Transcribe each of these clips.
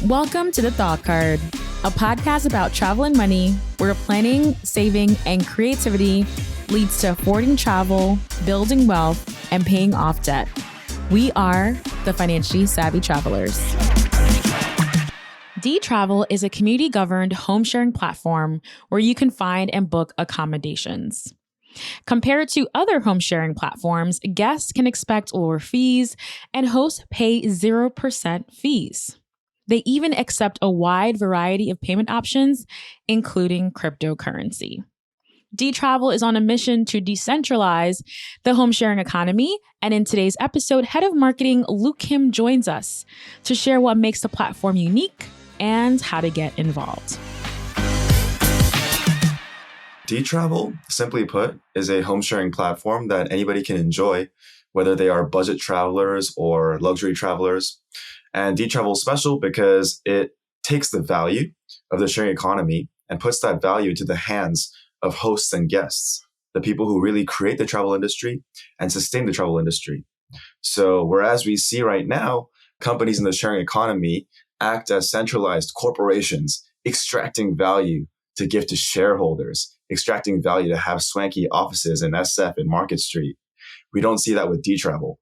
Welcome to The Thought Card, a podcast about travel and money, where planning, saving, and creativity leads to affording travel, building wealth, and paying off debt. We are the financially savvy travelers. Dtravel is a community-governed home-sharing platform where you can find and book accommodations. Compared to other home-sharing platforms, guests can expect lower fees and hosts pay 0% fees. They even accept a wide variety of payment options, including cryptocurrency. Dtravel is on a mission to decentralize the home-sharing economy, and in today's episode, Head of Marketing Luke Kim joins us to share what makes the platform unique and how to get involved. Dtravel, simply put, is a home-sharing platform that anybody can enjoy, whether they are budget travelers or luxury travelers. And Dtravel is special because it takes the value of the sharing economy and puts that value into the hands of hosts and guests, the people who really create the travel industry and sustain the travel industry. So whereas we see right now, companies in the sharing economy act as centralized corporations, extracting value to give to shareholders, extracting value to have swanky offices in SF and Market Street. We don't see that with Dtravel.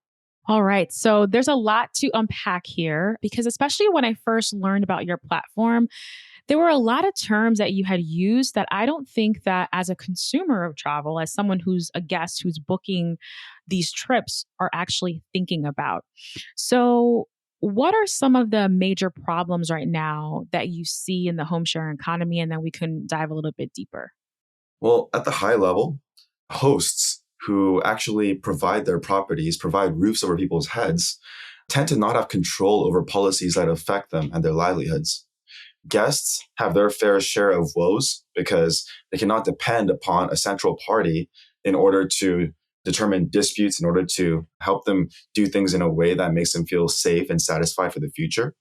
All right. So there's a lot to unpack here because especially when I first learned about your platform, there were a lot of terms that you had used that I don't think that as a consumer of travel, as someone who's a guest who's booking these trips are actually thinking about. So what are some of the major problems right now that you see in the home sharing economy? And then we can dive a little bit deeper. Well, at the high level, hosts who actually provide their properties, provide roofs over people's heads, tend to not have control over policies that affect them and their livelihoods. Guests have their fair share of woes because they cannot depend upon a central party in order to determine disputes, in order to help them do things in a way that makes them feel safe and satisfied for the future.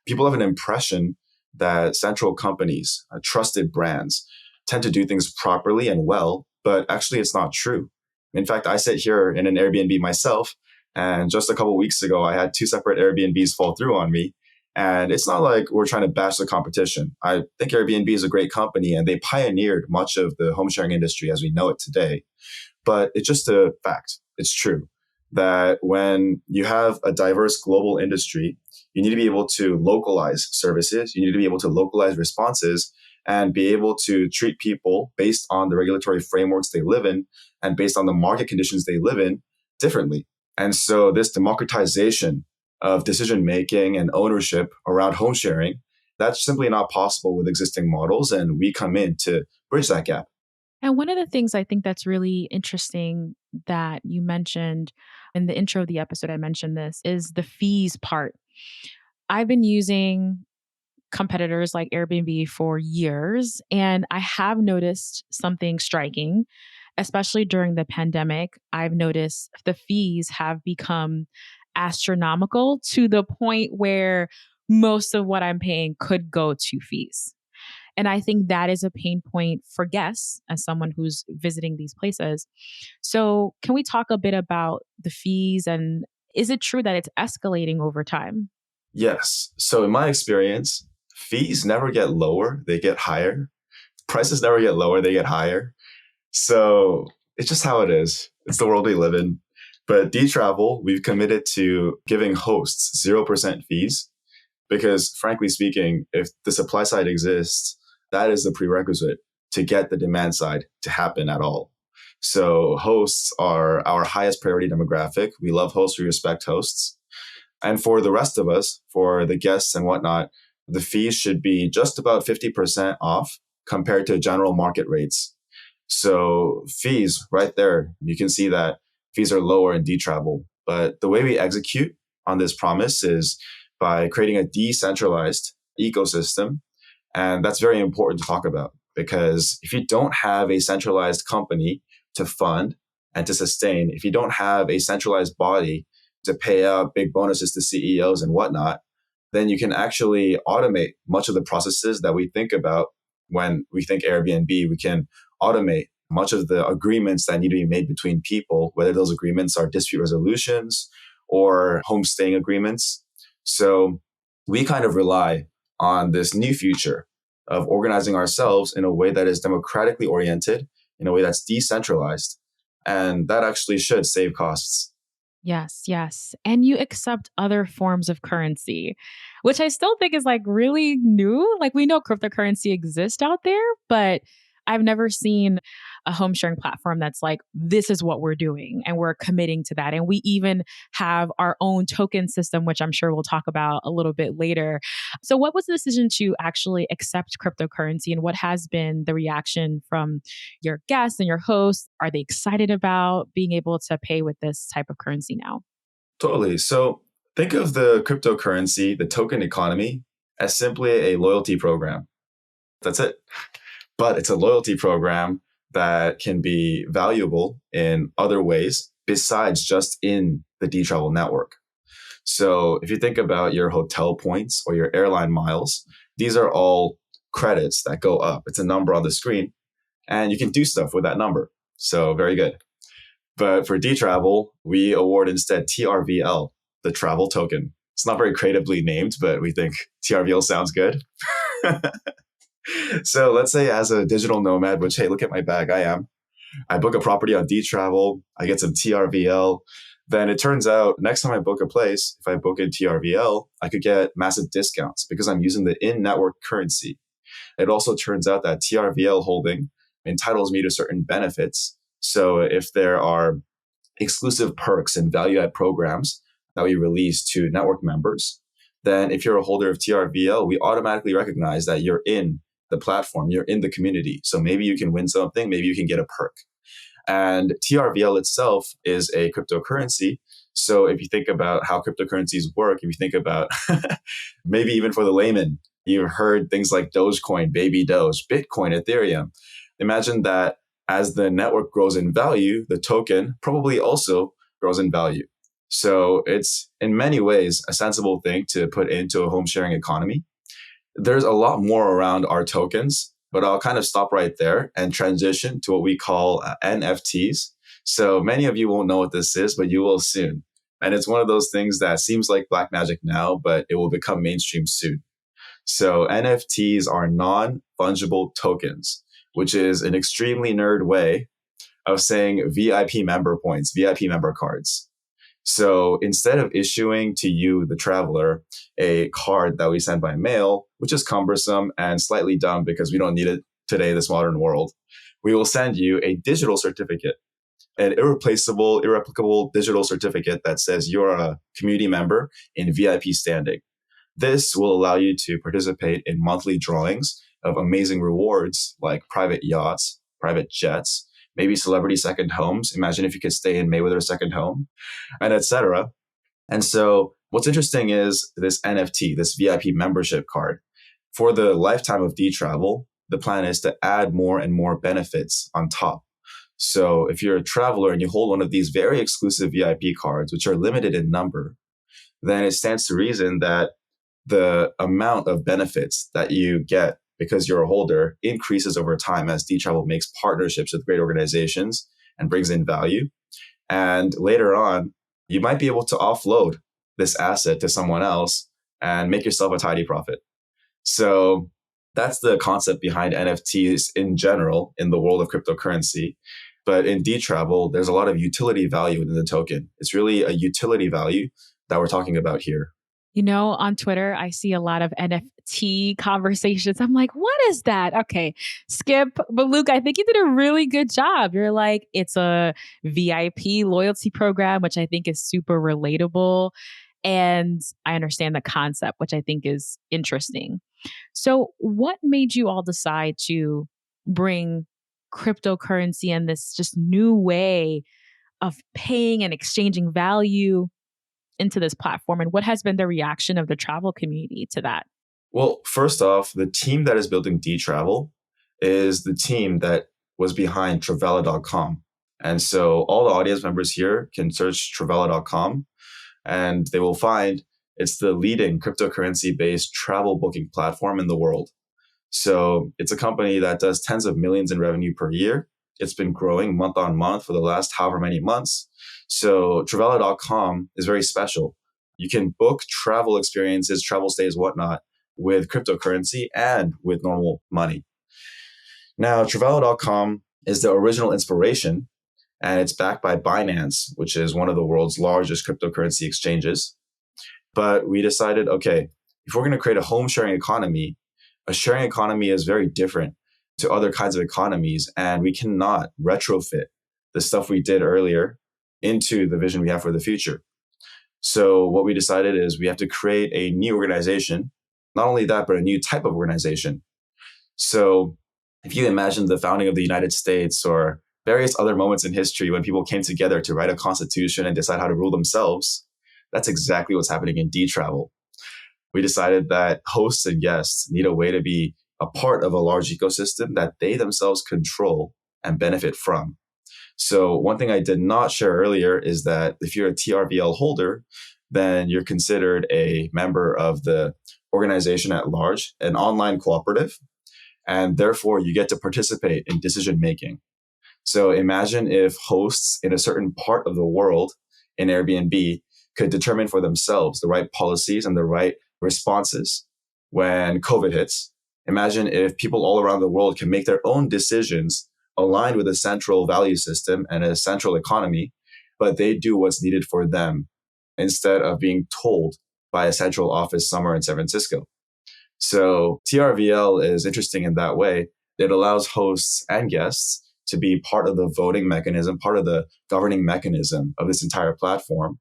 People have an impression that central companies, trusted brands, tend to do things properly and well, but actually it's not true. In fact, I sit here in an Airbnb myself, and just a couple of weeks ago, I had 2 separate Airbnbs fall through on me. And it's not like we're trying to bash the competition. I think Airbnb is a great company, and they pioneered much of the home sharing industry as we know it today. But it's just a fact. It's true that when you have a diverse global industry, you need to be able to localize services. You need to be able to localize responses and be able to treat people based on the regulatory frameworks they live in and based on the market conditions they live in differently. And so this democratization of decision-making and ownership around home sharing, that's simply not possible with existing models. And we come in to bridge that gap. And one of the things I think that's really interesting that you mentioned in the intro of the episode, I mentioned this, is the fees part. I've been using competitors like Airbnb for years, and I have noticed something striking, especially during the pandemic. I've noticed the fees have become astronomical to the point where most of what I'm paying could go to fees. And I think that is a pain point for guests as someone who's visiting these places. So can we talk a bit about the fees, and is it true that it's escalating over time? Yes. So in my experience, fees never get lower, they get higher. Prices never get lower, they get higher. So it's just how it is. It's the world we live in. But Dtravel, we've committed to giving hosts 0% fees because, frankly speaking, if the supply side exists, that is the prerequisite to get the demand side to happen at all. So hosts are our highest priority demographic. We love hosts, we respect hosts. And for the rest of us, for the guests and whatnot, the fees should be just about 50% off compared to general market rates. So fees right there, you can see that fees are lower in Dtravel. But the way we execute on this promise is by creating a decentralized ecosystem. And that's very important to talk about because if you don't have a centralized company to fund and to sustain, if you don't have a centralized body to pay out big bonuses to CEOs and whatnot, then you can actually automate much of the processes that we think about when we think Airbnb. We can automate much of the agreements that need to be made between people, whether those agreements are dispute resolutions or homestaying agreements. So we kind of rely on this new future of organizing ourselves in a way that is democratically oriented, in a way that's decentralized. And that actually should save costs. Yes, yes. And you accept other forms of currency, which I still think is like really new. Like we know cryptocurrency exists out there, but I've never seen a home sharing platform that's like, this is what we're doing and we're committing to that. And we even have our own token system, which I'm sure we'll talk about a little bit later. So, what was the decision to actually accept cryptocurrency and what has been the reaction from your guests and your hosts? Are they excited about being able to pay with this type of currency now? Totally. So think of the cryptocurrency, the token economy, as simply a loyalty program. That's it. But it's a loyalty program that can be valuable in other ways besides just in the Dtravel network. So if you think about your hotel points or your airline miles, these are all credits that go up. It's a number on the screen and you can do stuff with that number. So very good. But for Dtravel, we award instead TRVL, the travel token. It's not very creatively named, but we think TRVL sounds good. So let's say as a digital nomad, which, hey, look at my bag, I book a property on Dtravel, I get some TRVL. Then it turns out next time I book a place, if I book in TRVL, I could get massive discounts because I'm using the in-network currency. It also turns out that TRVL holding entitles me to certain benefits. So if there are exclusive perks and value-add programs that we release to network members, then if you're a holder of TRVL, we automatically recognize that you're in the platform, you're in the community. So maybe you can win something, maybe you can get a perk. And TRVL itself is a cryptocurrency. So if you think about how cryptocurrencies work, if you think about maybe even for the layman, you've heard things like Dogecoin, Baby Doge, Bitcoin, Ethereum. Imagine that as the network grows in value, the token probably also grows in value. So it's in many ways a sensible thing to put into a home sharing economy. There's a lot more around our tokens, but I'll kind of stop right there and transition to what we call NFTs. So many of you won't know what this is, but you will soon. And it's one of those things that seems like black magic now, but it will become mainstream soon. So NFTs are non-fungible tokens, which is an extremely nerd way of saying VIP member points, VIP member cards. So instead of issuing to you, the traveler, a card that we send by mail, which is cumbersome and slightly dumb because we don't need it today in this modern world, we will send you a digital certificate, an irreplaceable, irreplicable digital certificate that says you're a community member in VIP standing. This will allow you to participate in monthly drawings of amazing rewards like private yachts, private jets, maybe celebrity second homes. Imagine if you could stay in Mayweather's second home, and etc. And so what's interesting is this NFT, this VIP membership card. For the lifetime of Dtravel, the plan is to add more and more benefits on top. So if you're a traveler and you hold one of these very exclusive VIP cards, which are limited in number, then it stands to reason that the amount of benefits that you get because you're a holder increases over time as Dtravel makes partnerships with great organizations and brings in value. And later on, you might be able to offload this asset to someone else and make yourself a tidy profit. So that's the concept behind NFTs in general in the world of cryptocurrency. But in Dtravel, there's a lot of utility value within the token. It's really a utility value that we're talking about here. You know, on Twitter, I see a lot of NFT conversations. I'm like, what is that? Okay, skip. But Luke, I think you did a really good job. You're like, it's a VIP loyalty program, which I think is super relatable. And I understand the concept, which I think is interesting. So, what made you all decide to bring cryptocurrency and this just new way of paying and exchanging value into this platform? And what has been the reaction of the travel community to that? Well, first off, the team that is building Dtravel is the team that was behind Trvl.com. And so all the audience members here can search Trvl.com and they will find it's the leading cryptocurrency-based travel booking platform in the world. So it's a company that does tens of millions in revenue per year. It's been growing month on month for the last however many months. So Trvl.com is very special. You can book travel experiences, travel stays, whatnot with cryptocurrency and with normal money. Now, Trvl.com is the original inspiration, and it's backed by Binance, which is one of the world's largest cryptocurrency exchanges. But we decided, okay, if we're going to create a home sharing economy, a sharing economy is very different to other kinds of economies, and we cannot retrofit the stuff we did earlier into the vision we have for the future. So what we decided is we have to create a new organization. Not only that, but a new type of organization. So if you imagine the founding of the United States or various other moments in history when people came together to write a constitution and decide how to rule themselves, that's exactly what's happening in Dtravel. We decided that hosts and guests need a way to be a part of a large ecosystem that they themselves control and benefit from. So one thing I did not share earlier is that if you're a TRVL holder, then you're considered a member of the organization at large, an online cooperative, and therefore you get to participate in decision making. So imagine if hosts in a certain part of the world in Airbnb could determine for themselves the right policies and the right responses when COVID hits. Imagine if people all around the world can make their own decisions aligned with a central value system and a central economy, but they do what's needed for them instead of being told by a central office somewhere in San Francisco. So TRVL is interesting in that way. It allows hosts and guests to be part of the voting mechanism, part of the governing mechanism of this entire platform.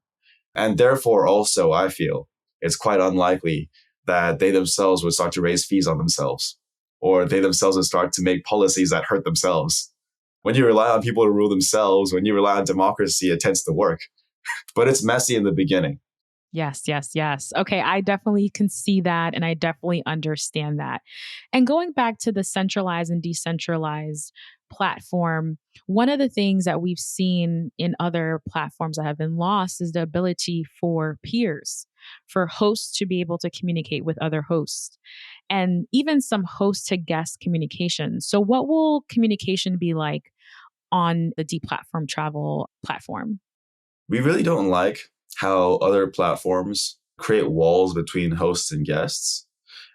And therefore, also, I feel it's quite unlikely that they themselves would start to raise fees on themselves, or they themselves would start to make policies that hurt themselves. When you rely on people to rule themselves, when you rely on democracy, it tends to work. But it's messy in the beginning. Yes, yes, yes. Okay, I definitely can see that and I definitely understand that. And going back to the centralized and decentralized platform, one of the things that we've seen in other platforms that have been lost is the ability for peers, for hosts to be able to communicate with other hosts, and even some host to guest communication. So, what will communication be like on the Deplatform Travel platform? We really don't like how other platforms create walls between hosts and guests.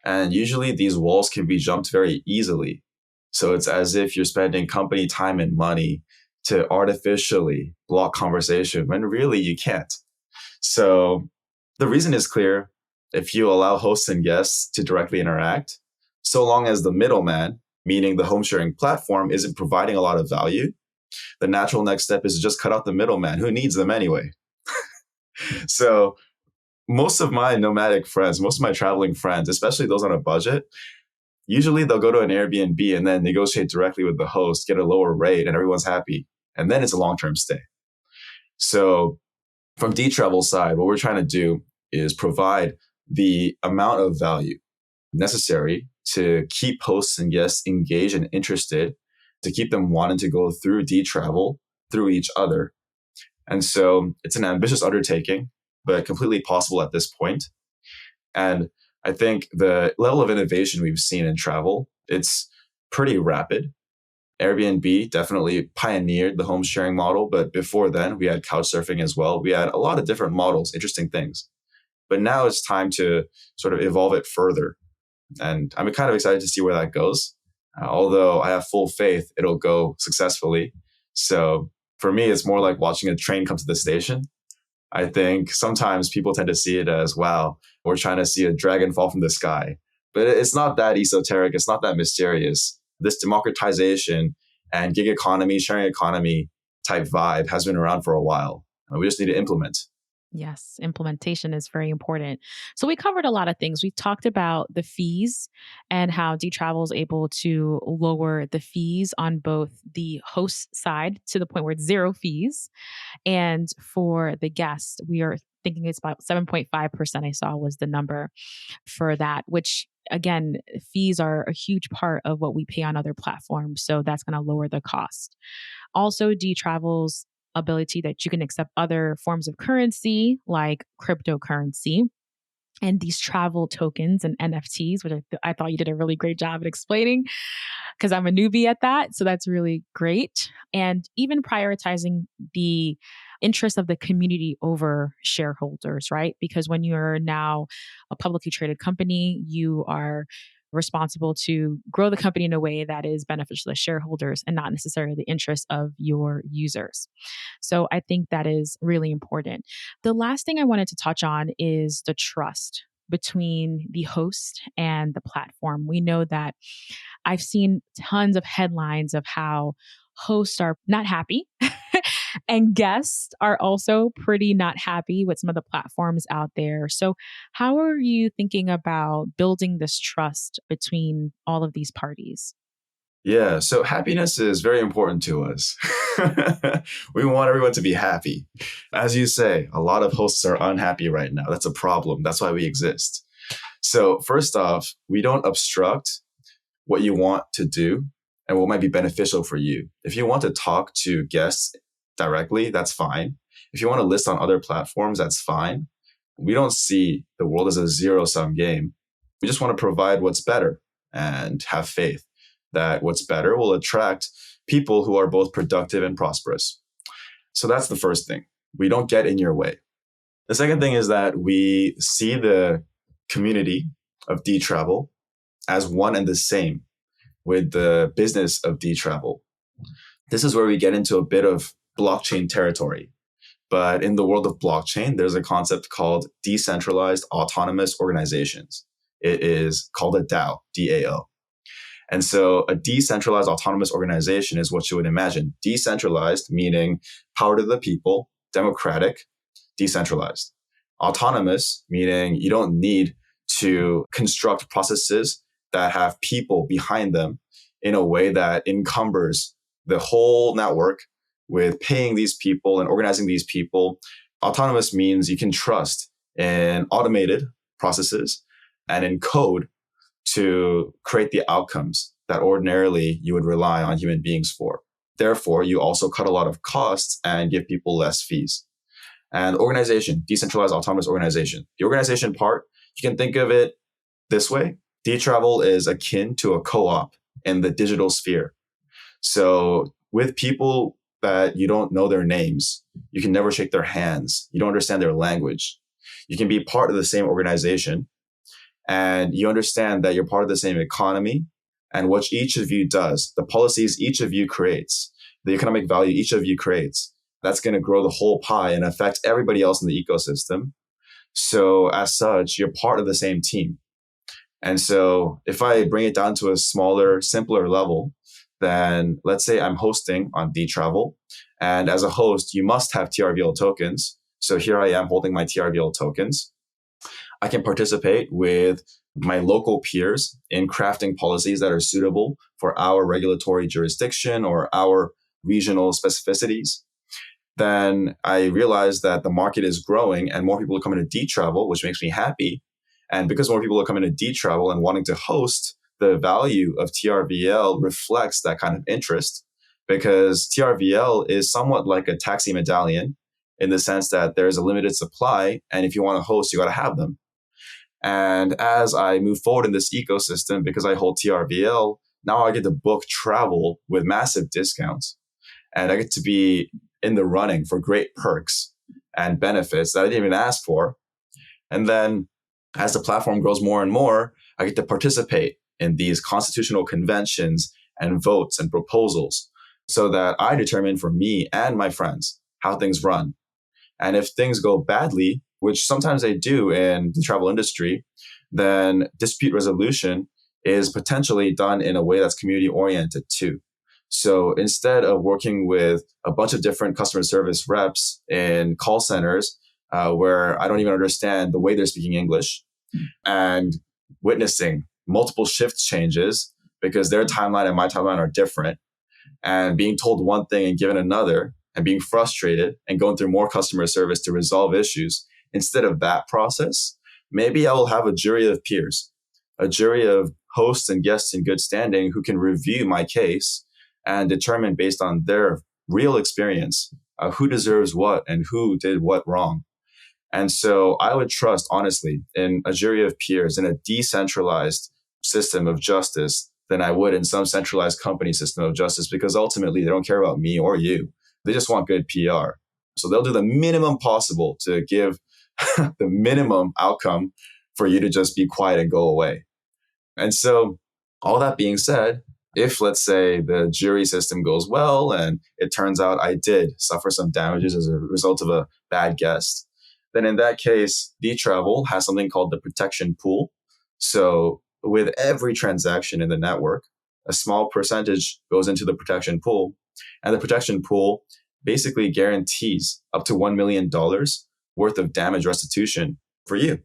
And usually these walls can be jumped very easily. So it's as if you're spending company time and money to artificially block conversation when really you can't. So the reason is clear. If you allow hosts and guests to directly interact, so long as the middleman, meaning the home sharing platform, isn't providing a lot of value, the natural next step is to just cut out the middleman. Who needs them anyway? So most of my nomadic friends, most of my traveling friends, especially those on a budget, usually they'll go to an Airbnb and then negotiate directly with the host, get a lower rate, and everyone's happy. And then it's a long-term stay. So from Dtravel's side, what we're trying to do is provide the amount of value necessary to keep hosts and guests engaged and interested, to keep them wanting to go through Dtravel through each other. And so it's an ambitious undertaking, but completely possible at this point. And I think the level of innovation we've seen in travel, it's pretty rapid. Airbnb definitely pioneered the home sharing model, but before then we had couchsurfing as well. We had a lot of different models, interesting things. But now it's time to sort of evolve it further. And I'm kind of excited to see where that goes. Although I have full faith it'll go successfully. So for me, it's more like watching a train come to the station. I think sometimes people tend to see it as, wow, we're trying to see a dragon fall from the sky. But it's not that esoteric. It's not that mysterious. This democratization and gig economy, sharing economy type vibe has been around for a while. We just need to implement. Yes, implementation is very important. So we covered a lot of things. We talked about the fees and how Dtravel is able to lower the fees on both the host side to the point where it's zero fees. And for the guest, we are thinking it's about 7.5%, I saw was the number for that, which again, fees are a huge part of what we pay on other platforms. So that's going to lower the cost. Also, Dtravel's ability that you can accept other forms of currency like cryptocurrency and these travel tokens and NFTs, which I thought you did a really great job at explaining because I'm a newbie at that. So that's really great. And even prioritizing the interest of the community over shareholders, right? Because when you're now a publicly traded company, you are responsible to grow the company in a way that is beneficial to shareholders and not necessarily the interests of your users. So I think that is really important. The last thing I wanted to touch on is the trust between the host and the platform. We know that I've seen tons of headlines of how hosts are not happy and guests are also pretty not happy with some of the platforms out there. So, how are you thinking about building this trust between all of these parties? Yeah, so happiness is very important to us. We want everyone to be happy. As you say, a lot of hosts are unhappy right now. That's a problem. That's why we exist. So, first off, we don't obstruct what you want to do and what might be beneficial for you. If you want to talk to guests directly, that's fine. If you want to list on other platforms, that's fine. We don't see the world as a zero-sum game. We just want to provide what's better and have faith that what's better will attract people who are both productive and prosperous. So that's the first thing. We don't get in your way. The second thing is that we see the community of Dtravel as one and the same with the business of Dtravel. This is where we get into a bit of blockchain territory. But in the world of blockchain, there's a concept called decentralized autonomous organizations. It is called a DAO, DAO. And so a decentralized autonomous organization is what you would imagine. Decentralized, meaning power to the people, democratic, decentralized. Autonomous, meaning you don't need to construct processes that have people behind them in a way that encumbers the whole network with paying these people and organizing these people. Autonomous means you can trust in automated processes and in code to create the outcomes that ordinarily you would rely on human beings for. Therefore, you also cut a lot of costs and give people less fees. And organization, decentralized autonomous organization. The organization part, you can think of it this way. Dtravel is akin to a co-op in the digital sphere. So with people that you don't know their names, you can never shake their hands, you don't understand their language, you can be part of the same organization, and you understand that you're part of the same economy, and what each of you does, the policies each of you creates, the economic value each of you creates, that's going to grow the whole pie and affect everybody else in the ecosystem. So as such, you're part of the same team. And so if I bring it down to a smaller, simpler level, then let's say I'm hosting on Dtravel. And as a host, you must have Trvl tokens. So here I am holding my Trvl tokens. I can participate with my local peers in crafting policies that are suitable for our regulatory jurisdiction or our regional specificities. Then I realize that the market is growing and more people are coming to Dtravel, which makes me happy. And because more people are coming to Dtravel and wanting to host, the value of Trvl reflects that kind of interest, because Trvl is somewhat like a taxi medallion in the sense that there's a limited supply. And if you want to host, you got to have them. And as I move forward in this ecosystem, because I hold Trvl, now I get to book travel with massive discounts. And I get to be in the running for great perks and benefits that I didn't even ask for. And then as the platform grows more and more, I get to participate in these constitutional conventions and votes and proposals so that I determine for me and my friends how things run. And if things go badly, which sometimes they do in the travel industry, then dispute resolution is potentially done in a way that's community oriented too. So instead of working with a bunch of different customer service reps in call centers where I don't even understand the way they're speaking English and witnessing multiple shift changes because their timeline and my timeline are different, and being told one thing and given another, and being frustrated and going through more customer service to resolve issues, instead of that process, maybe I will have a jury of peers, a jury of hosts and guests in good standing who can review my case and determine based on their real experience who deserves what and who did what wrong. And so I would trust, honestly, in a jury of peers in a decentralized system of justice than I would in some centralized company system of justice, because ultimately they don't care about me or you. They just want good PR. So they'll do the minimum possible to give the minimum outcome for you to just be quiet and go away. And so, all that being said, if let's say the jury system goes well and it turns out I did suffer some damages as a result of a bad guest, then in that case, Dtravel has something called the protection pool. So with every transaction in the network, a small percentage goes into the protection pool. And the protection pool basically guarantees up to $1 million worth of damage restitution for you.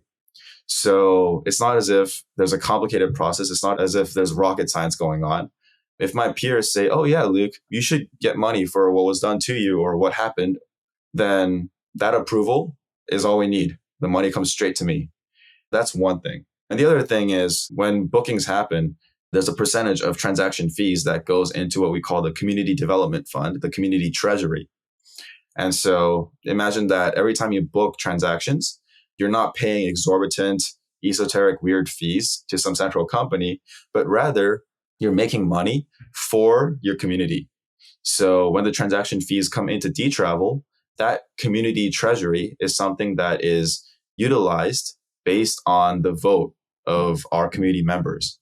So it's not as if there's a complicated process. It's not as if there's rocket science going on. If my peers say, oh yeah, Luke, you should get money for what was done to you or what happened, then that approval is all we need. The money comes straight to me. That's one thing. And the other thing is when bookings happen, there's a percentage of transaction fees that goes into what we call the community development fund, the community treasury. And so imagine that every time you book transactions, you're not paying exorbitant, esoteric, weird fees to some central company, but rather you're making money for your community. So when the transaction fees come into Dtravel, that community treasury is something that is utilized based on the vote of our community members.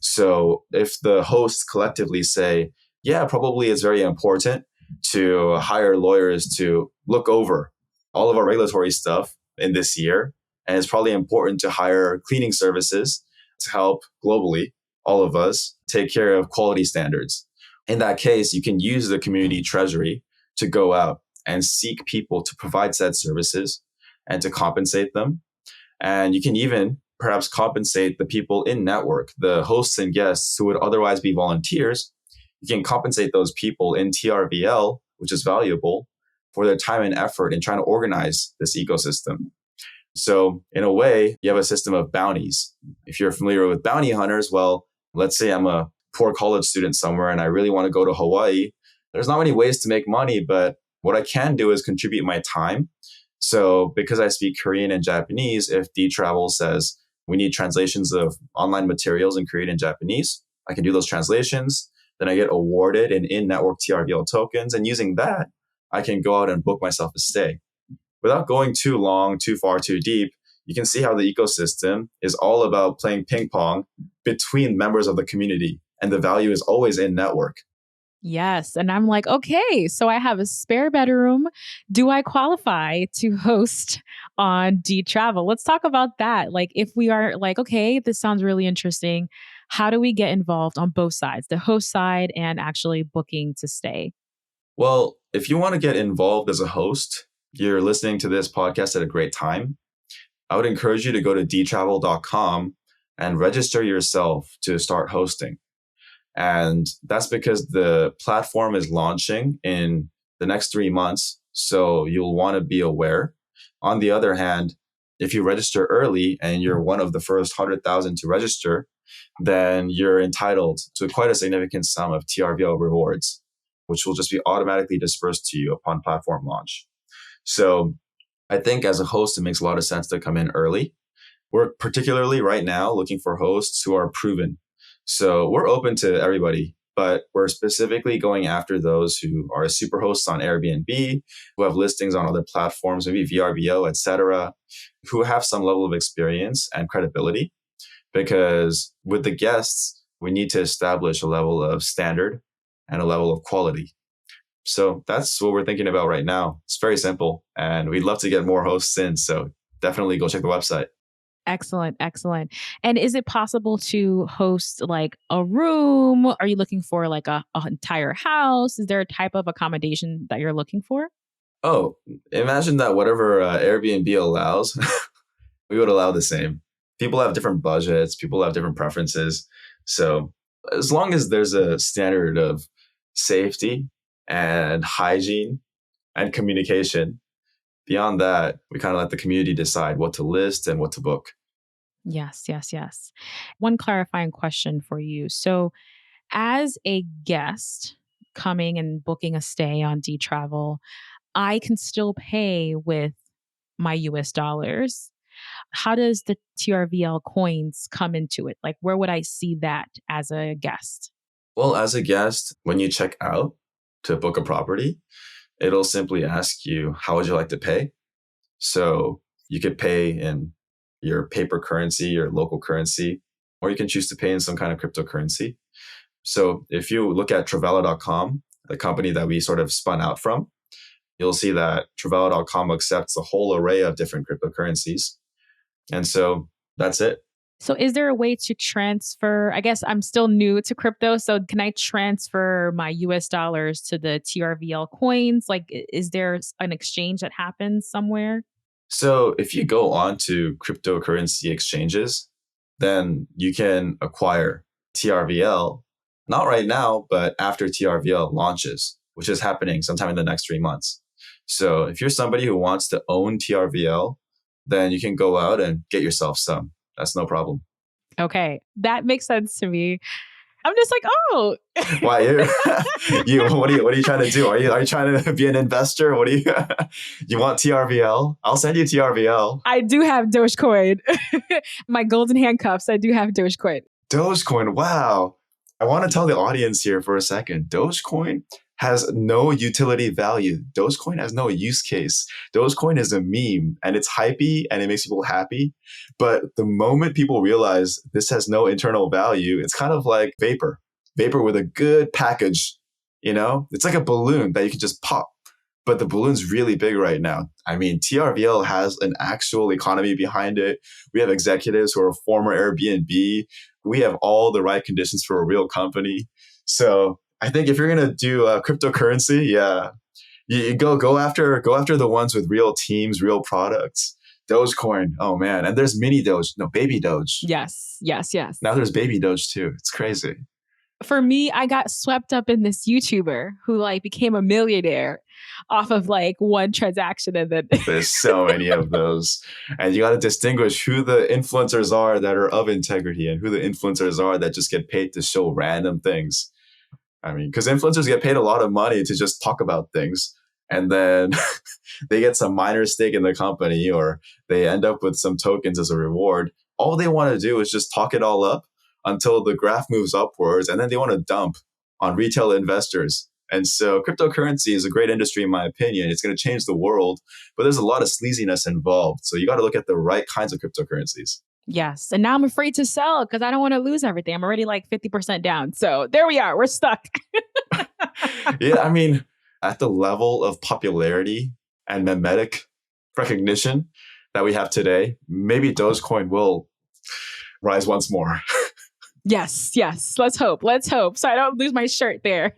So if the hosts collectively say, yeah, probably it's very important to hire lawyers to look over all of our regulatory stuff in this year, and it's probably important to hire cleaning services to help globally, all of us, take care of quality standards. In that case, you can use the community treasury to go out and seek people to provide said services and to compensate them. And you can even perhaps compensate the people in network, the hosts and guests who would otherwise be volunteers. You can compensate those people in Trvl, which is valuable, for their time and effort in trying to organize this ecosystem. So in a way, you have a system of bounties. If you're familiar with bounty hunters, well, let's say I'm a poor college student somewhere and I really want to go to Hawaii. There's not many ways to make money, but what I can do is contribute my time. So because I speak Korean and Japanese, if Dtravel says we need translations of online materials in Korean and Japanese, I can do those translations. Then I get awarded an in-network Trvl tokens. And using that, I can go out and book myself a stay. Without going too long, too far, too deep, you can see how the ecosystem is all about playing ping pong between members of the community. And the value is always in network. Yes. And I'm like, okay, so I have a spare bedroom. Do I qualify to host on Dtravel? Let's talk about that. Like, if we are like, okay, this sounds really interesting. How do we get involved on both sides, the host side and actually booking to stay? Well, if you want to get involved as a host, you're listening to this podcast at a great time. I would encourage you to go to dtravel.com and register yourself to start hosting. And that's because the platform is launching in the next 3 months. So you'll want to be aware. On the other hand, if you register early and you're one of the first 100,000 to register, then you're entitled to quite a significant sum of Trvl rewards, which will just be automatically dispersed to you upon platform launch. So I think as a host, it makes a lot of sense to come in early. We're particularly right now looking for hosts who are proven. So we're open to everybody, but we're specifically going after those who are super hosts on Airbnb, who have listings on other platforms, maybe VRBO, etc., who have some level of experience and credibility. Because with the guests, we need to establish a level of standard and a level of quality. So that's what we're thinking about right now. It's very simple, and we'd love to get more hosts in. So definitely go check the website. Excellent, excellent. And is it possible to host like a room? Are you looking for like a entire house? Is there a type of accommodation that you're looking for? Oh, imagine that whatever Airbnb allows, we would allow the same. People have different budgets, people have different preferences. So as long as there's a standard of safety and hygiene and communication, beyond that, we kind of let the community decide what to list and what to book. Yes, yes, yes. One clarifying question for you. So, as a guest coming and booking a stay on Dtravel, I can still pay with my US dollars. How does the TRVL coins come into it? Like, where would I see that as a guest? Well, as a guest, when you check out to book a property, it'll simply ask you, how would you like to pay? So you could pay in your paper currency, your local currency, or you can choose to pay in some kind of cryptocurrency. So if you look at Trvl.com, the company that we sort of spun out from, you'll see that Trvl.com accepts a whole array of different cryptocurrencies. And so that's it. So is there a way to transfer? I guess I'm still new to crypto. So can I transfer my US dollars to the TRVL coins? Like, is there an exchange that happens somewhere? So if you go on to cryptocurrency exchanges, then you can acquire TRVL, not right now, but after TRVL launches, which is happening sometime in the next 3 months. So if you're somebody who wants to own TRVL, then you can go out and get yourself some. That's no problem. Okay, that makes sense to me. I'm just like, oh. Why what are you trying to do? Are you trying to be an investor? What do you you want TRVL? I'll send you TRVL. I do have Dogecoin. My golden handcuffs. I do have Dogecoin. Dogecoin. Wow. I want to tell the audience here for a second. Dogecoin has no utility value. Dogecoin has no use case. Dogecoin is a meme and it's hypey and it makes people happy. But the moment people realize this has no internal value, it's kind of like vapor with a good package. It's like a balloon that you can just pop. But the balloon's really big right now. I mean, TRVL has an actual economy behind it. We have executives who are former Airbnb. We have all the right conditions for a real company. So I think if you're going to do cryptocurrency, yeah, you go after the ones with real teams, real products. Dogecoin, oh man. And there's mini Doge, no, baby Doge. Yes. Now there's baby Doge too. It's crazy. For me, I got swept up in this YouTuber who became a millionaire off of one transaction. And then there's so many of those. And you got to distinguish who the influencers are that are of integrity and who the influencers are that just get paid to show random things. I mean, because influencers get paid a lot of money to just talk about things. And then they get some minor stake in the company or they end up with some tokens as a reward. All they want to do is just talk it all up until the graph moves upwards, and then they want to dump on retail investors. And so cryptocurrency is a great industry, in my opinion. It's going to change the world, but there's a lot of sleaziness involved. So you got to look at the right kinds of cryptocurrencies. Yes. And now I'm afraid to sell because I don't want to lose everything. I'm already 50% down. So there we are. We're stuck. Yeah. I mean, at the level of popularity and memetic recognition that we have today, maybe Dogecoin will rise once more. Yes. Let's hope. So I don't lose my shirt there.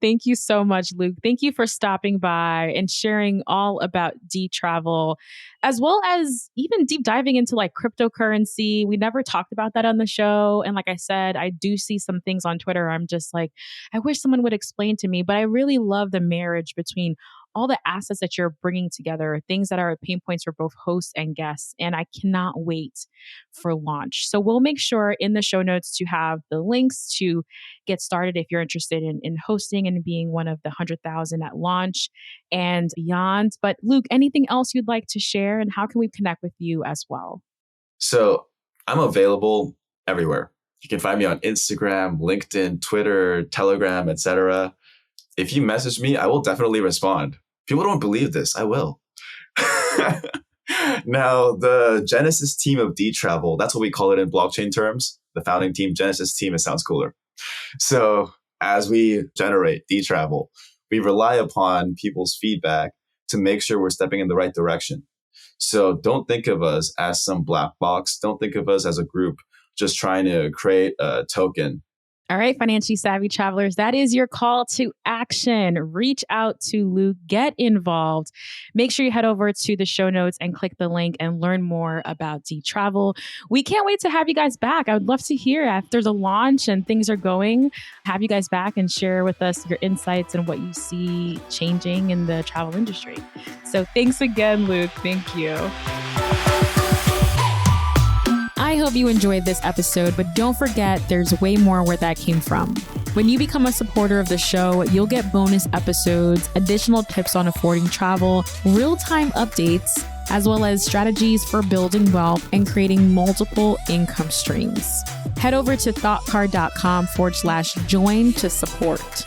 Thank you so much, Luke. Thank you for stopping by and sharing all about Dtravel, as well as even deep diving into cryptocurrency. We never talked about that on the show. And like I said, I do see some things on Twitter. I'm just I wish someone would explain to me, but I really love the marriage between all the assets that you're bringing together, things that are pain points for both hosts and guests. And I cannot wait for launch. So we'll make sure in the show notes to have the links to get started if you're interested in hosting and being one of the 100,000 at launch and beyond. But Luke, anything else you'd like to share, and how can we connect with you as well? So I'm available everywhere. You can find me on Instagram, LinkedIn, Twitter, Telegram, etc. If you message me, I will definitely respond. People don't believe this. I will. Now, the Genesis team of Dtravel, that's what we call it in blockchain terms. The founding team, Genesis team, it sounds cooler. So as we generate Dtravel, we rely upon people's feedback to make sure we're stepping in the right direction. So don't think of us as some black box. Don't think of us as a group just trying to create a token. All right, financially savvy travelers, that is your call to action. Reach out to Luke, get involved. Make sure you head over to the show notes and click the link and learn more about Dtravel. We can't wait to have you guys back. I would love to hear after the launch and things are going, have you guys back and share with us your insights and what you see changing in the travel industry. So thanks again, Luke. Thank you. I hope you enjoyed this episode, but don't forget there's way more where that came from. When you become a supporter of the show, you'll get bonus episodes, additional tips on affording travel, real-time updates, as well as strategies for building wealth and creating multiple income streams. Head over to thoughtcard.com/join to support.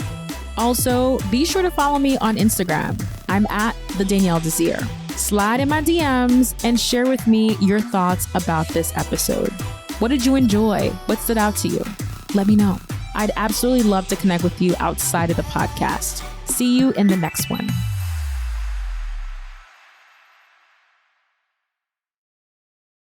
Also, be sure to follow me on Instagram. I'm at the Danielle Desir. Slide in my DMs and share with me your thoughts about this episode. What did you enjoy? What stood out to you? Let me know. I'd absolutely love to connect with you outside of the podcast. See you in the next one.